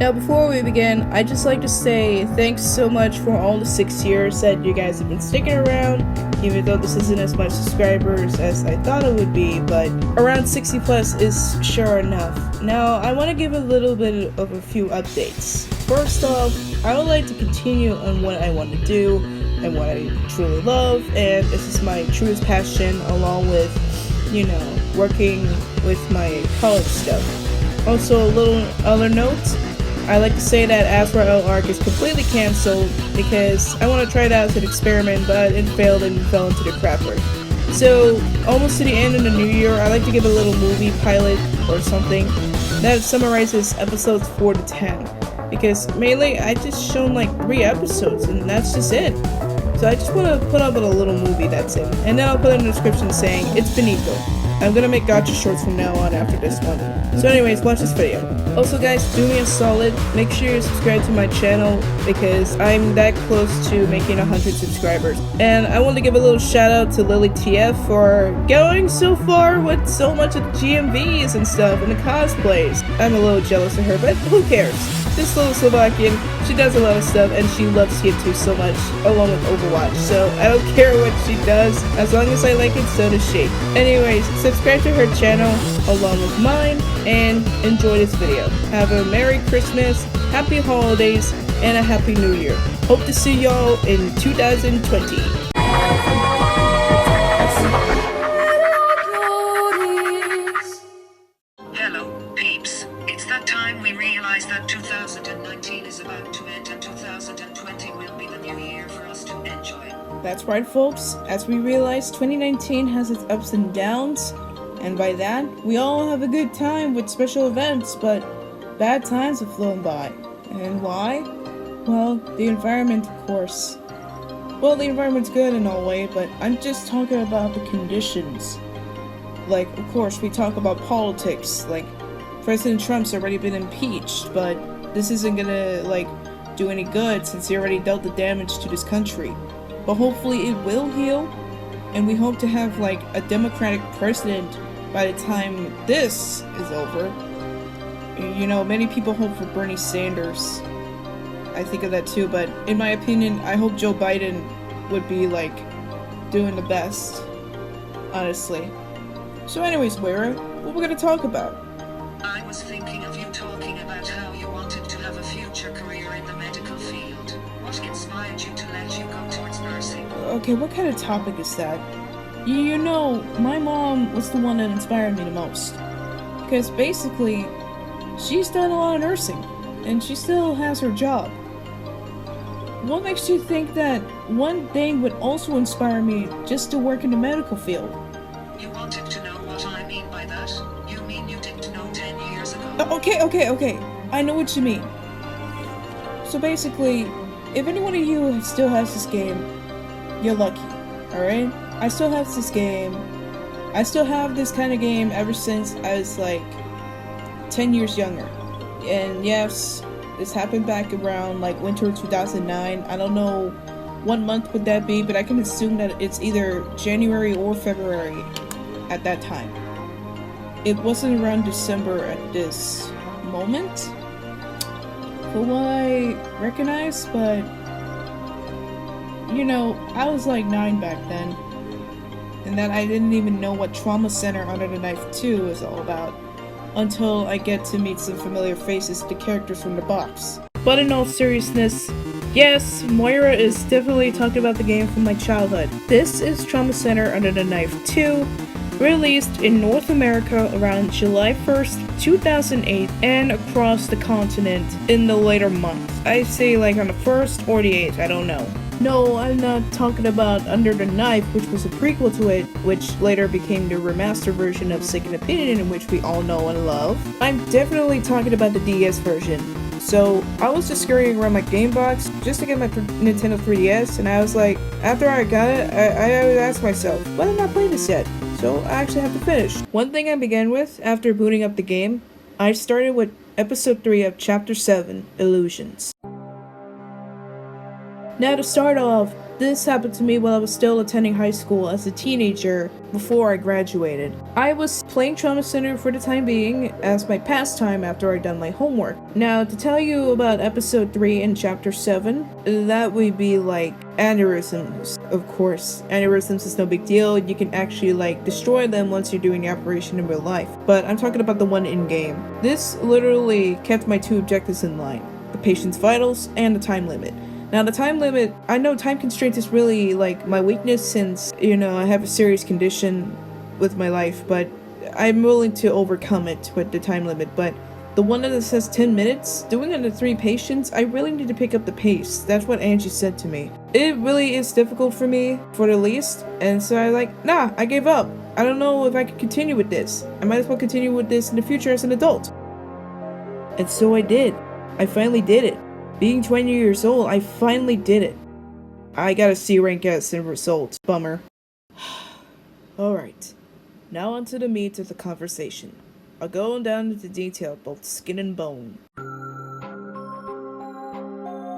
Now before we begin, I'd just like to say thanks so much for all the 6 years that you guys have been sticking around, even though this isn't as much subscribers as I thought it would be, but around 60 plus is sure enough. Now I want to give a little bit of a few updates. First off, I would like to continue on what I want to do and what I truly love, and this is my truest passion along with, working with my college stuff. Also, a little other note, I like to say that Aswell Arc is completely cancelled because I want to try it out as an experiment, but it failed and fell into the crapper. So, almost to the end of the new year, I like to give a little movie pilot or something that summarizes episodes 4 to 10. Because mainly, I just shown like 3 episodes and that's just it. So I just want to put up a little movie that's it. And then I'll put in the description saying, it's finito. I'm gonna make gotcha shorts from now on after this one. So anyways, watch this video. Also guys, do me a solid, make sure you subscribe to my channel because I'm that close to making 100 subscribers. And I want to give a little shout out to Lili TF for going so far with so much of the GMVs and stuff and the cosplays. I'm a little jealous of her, but who cares? This little Slovakian, she does a lot of stuff and she loves TF2 so much, along with Overwatch. So I don't care what she does, as long as I like it, so does she. Anyways, subscribe to her channel along with mine and enjoy this video. Have a Merry Christmas, Happy Holidays, and a Happy New Year. Hope to see y'all in 2020. Hello, peeps. It's that time we realize that 2019 is about to end and 2020 will be the new year for us to enjoy. That's right, folks. As we realize, 2019 has its ups and downs, and by that, we all have a good time with special events, but bad times have flown by. And why? Well, the environment, of course. Well, the environment's good in all way, but I'm just talking about the conditions. Like, of course, we talk about politics, like, President Trump's already been impeached, but this isn't gonna, do any good since he already dealt the damage to this country. But hopefully it will heal, and we hope to have, a democratic president by the time this is over. Many people hope for Bernie Sanders. I think of that too, but in my opinion, I hope Joe Biden would be, doing the best. Honestly. So anyways, Wera, what we're gonna talk about? I was thinking of you talking about how you wanted to have a future career in the medical field. What inspired you to let you go towards nursing? Okay, what kind of topic is that? My mom was the one that inspired me the most. Because basically, she's done a lot of nursing, and she still has her job. What makes you think that one thing would also inspire me just to work in the medical field? You wanted to know what I mean by that? You mean you didn't know 10 years ago? Okay. I know what you mean. So basically, if any one of you still has this game, you're lucky, alright? I still have this game. I still have this kind of game ever since I was 10 years younger. And yes, this happened back around winter 2009. I don't know what month would that be, but I can assume that it's either January or February at that time. It wasn't around December at this moment, for what I recognize, but I was 9 back then, and that I didn't even know what Trauma Center Under the Knife 2 is all about until I get to meet some familiar faces, the characters from the box. But in all seriousness, yes, Moira is definitely talking about the game from my childhood. This is Trauma Center Under the Knife 2, released in North America around July 1st, 2008, and across the continent in the later months. I say on the 1st or the 8th, I don't know. No, I'm not talking about Under the Knife, which was a prequel to it, which later became the remastered version of Second Opinion, in which we all know and love. I'm definitely talking about the DS version. So, I was just scurrying around my game box just to get my Nintendo 3DS, and I was after I got it, I always asked myself, why did I not play this yet? So, I actually have to finish. One thing I began with, after booting up the game, I started with Episode 3 of Chapter 7, Illusions. Now to start off, this happened to me while I was still attending high school as a teenager before I graduated. I was playing Trauma Center for the time being as my pastime after I'd done my homework. Now to tell you about episode 3 and chapter 7, that would be like aneurysms. Of course, aneurysms is no big deal. You can actually like destroy them once you're doing the operation in real life. But I'm talking about the one in game. This literally kept my 2 objectives in line: the patient's vitals and the time limit. Now the time limit, I know time constraints is really like my weakness since, I have a serious condition with my life, but I'm willing to overcome it with the time limit. But the one that says 10 minutes, doing under 3 patients, I really need to pick up the pace. That's what Angie said to me. It really is difficult for me, for the least, and so I gave up. I don't know if I can continue with this. I might as well continue with this in the future as an adult. And so I did. I finally did it. Being 20 years old, I finally did it. I got a C rank as in results. Bummer. Alright. Now onto the meat of the conversation. I'll go down into detail, both skin and bone.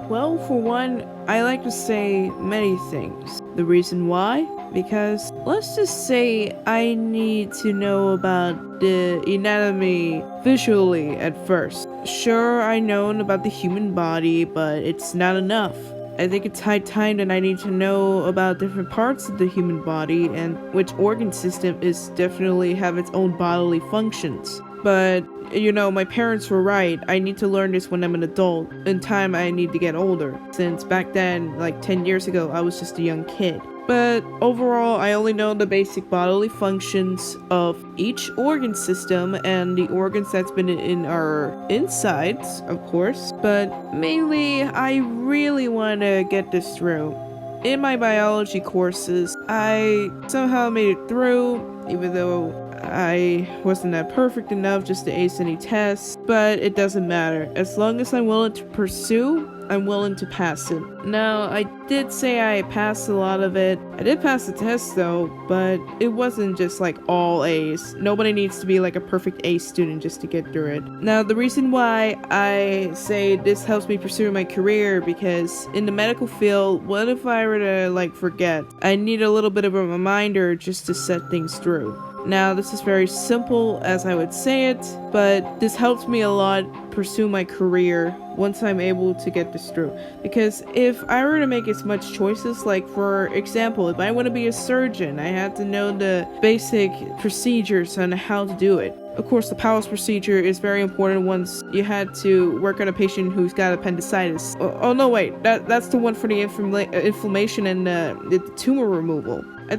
Well, for one, I like to say many things. The reason why? Because let's just say I need to know about the anatomy visually at first. Sure, I know about the human body, but it's not enough. I think it's high time that I need to know about different parts of the human body and which organ system is definitely have its own bodily functions. But, my parents were right. I need to learn this when I'm an adult. In time, I need to get older. Since back then, like 10 years ago, I was just a young kid. But overall, I only know the basic bodily functions of each organ system and the organs that's been in our insides, of course. But mainly, I really want to get this through. In my biology courses, I somehow made it through, even though I wasn't that perfect enough just to ace any tests, but it doesn't matter. As long as I'm willing to pursue, I'm willing to pass it. Now, I did say I passed a lot of it. I did pass the test though, but it wasn't just like all A's. Nobody needs to be like a perfect A student just to get through it. Now, the reason why I say this helps me pursue my career, because in the medical field, what if I were to forget? I need a little bit of a reminder just to set things through. Now, this is very simple as I would say it, but this helps me a lot pursue my career once I'm able to get this through. Because if I were to make as much choices, like for example, if I want to be a surgeon, I had to know the basic procedures on how to do it. Of course, the Powell's procedure is very important once you had to work on a patient who's got appendicitis. Oh no, wait, that's the one for the inflammation and the tumor removal. I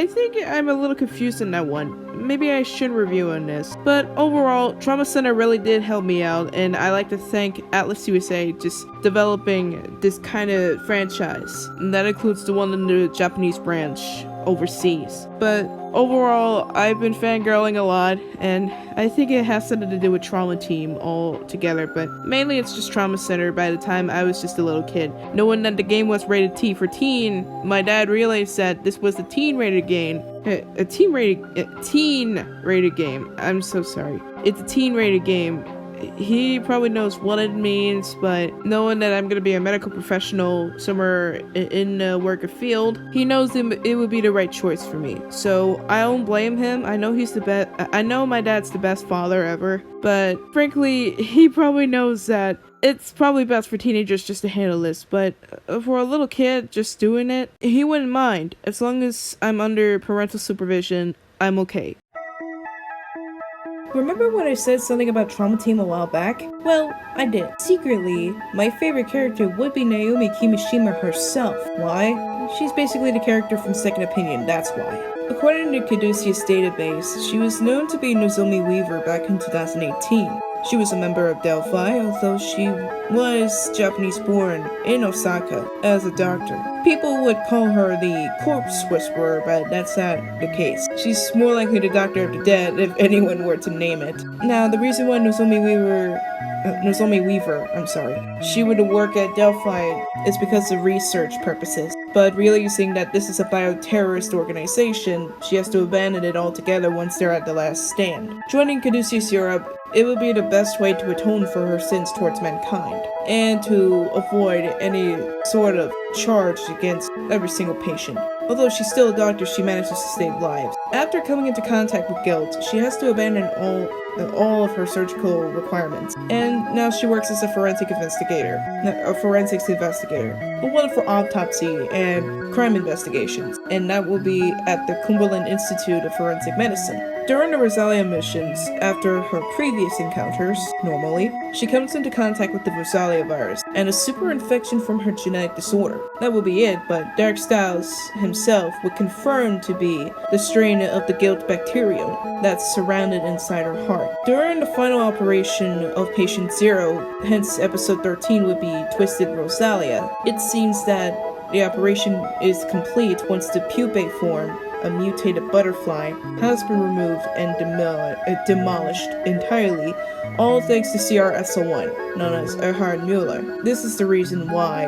think I'm a little confused in that one. Maybe I should review on this. But overall, Trauma Center really did help me out, and I like to thank Atlus USA just developing this kind of franchise. And that includes the one in the Japanese branch overseas. But overall, I've been fangirling a lot, and I think it has something to do with Trauma Team altogether, but mainly it's just Trauma Center. By the time I was just a little kid, knowing that the game was rated T for teen, my dad realized that this was a teen rated game. A teen rated game. I'm so sorry. It's a teen rated game. He probably knows what it means, but knowing that I'm gonna be a medical professional somewhere in the work field, he knows it would be the right choice for me. So I don't blame him. I know he's the best. I know my dad's the best father ever, but frankly, he probably knows that it's probably best for teenagers just to handle this. But for a little kid just doing it, he wouldn't mind. As long as I'm under parental supervision, I'm okay. Remember when I said something about Trauma Team a while back? Well, I did. Secretly, my favorite character would be Naomi Kimishima herself. Why? She's basically the character from Second Opinion, that's why. According to Caduceus Database, she was known to be Nozomi Weaver back in 2018. She was a member of Delphi, although she was Japanese-born in Osaka as a doctor. People would call her the corpse whisperer, but that's not the case. She's more likely the doctor of the dead if anyone were to name it. Now, the reason why Nozomi Weaver, she would work at Delphi is because of research purposes. But realizing that this is a bioterrorist organization, she has to abandon it altogether once they're at the last stand. Joining Caduceus Europe it would be the best way to atone for her sins towards mankind, and to avoid any sort of charge against every single patient. Although she's still a doctor, she manages to save lives. After coming into contact with guilt, she has to abandon all of her surgical requirements, and now she works as a forensics investigator, but one for autopsy and crime investigations, and that will be at the Cumberland Institute of Forensic Medicine. During the Rosalia missions, after her previous encounters, normally, she comes into contact with the Rosalia virus and a super infection from her genetic disorder. That will be it, but Derek Stiles himself would confirm to be the strain of the guilt bacterium that's surrounded inside her heart. During the final operation of Patient Zero, hence episode 13 would be Twisted Rosalia, it seems that the operation is complete once the pupae form, a mutated butterfly, has been removed and demolished entirely, all thanks to CRSO1, known as Erhard Mueller. This is the reason why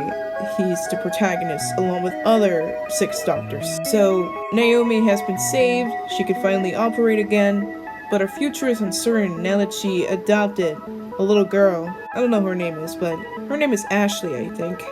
he's the protagonist along with other 6 doctors. So Naomi has been saved, she could finally operate again, but her future is uncertain now that she adopted a little girl. I don't know who her name is, but her name is Ashley, I think.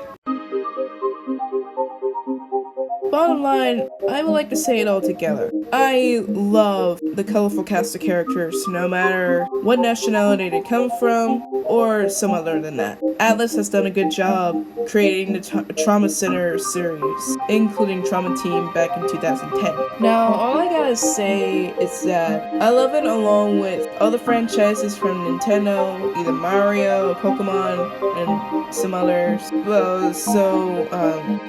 Bottom line, I would like to say it all together. I love the colorful cast of characters, no matter what nationality they come from, or some other than that. Atlus has done a good job creating the Trauma Center series, including Trauma Team back in 2010. Now, all I gotta say is that I love it along with other franchises from Nintendo, either Mario, Pokemon, and some others. Well, so,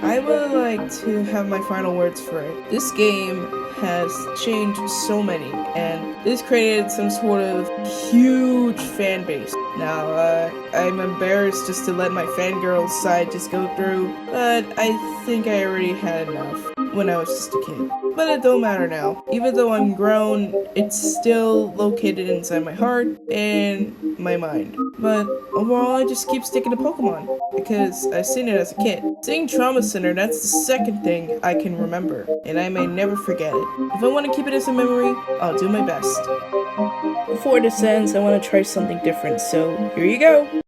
I would like to have my final words for it. This game has changed so many, and this created some sort of huge fan base. Now, I'm embarrassed just to let my fangirl side just go through, but I think I already had enough when I was just a kid. But it don't matter now. Even though I'm grown, it's still located inside my heart and my mind. But overall, I just keep sticking to Pokemon, because I've seen it as a kid. Seeing Trauma Center, that's the second thing I can remember, and I may never forget it. If I want to keep it as a memory, I'll do my best. Before this ends, I want to try something different, so here you go!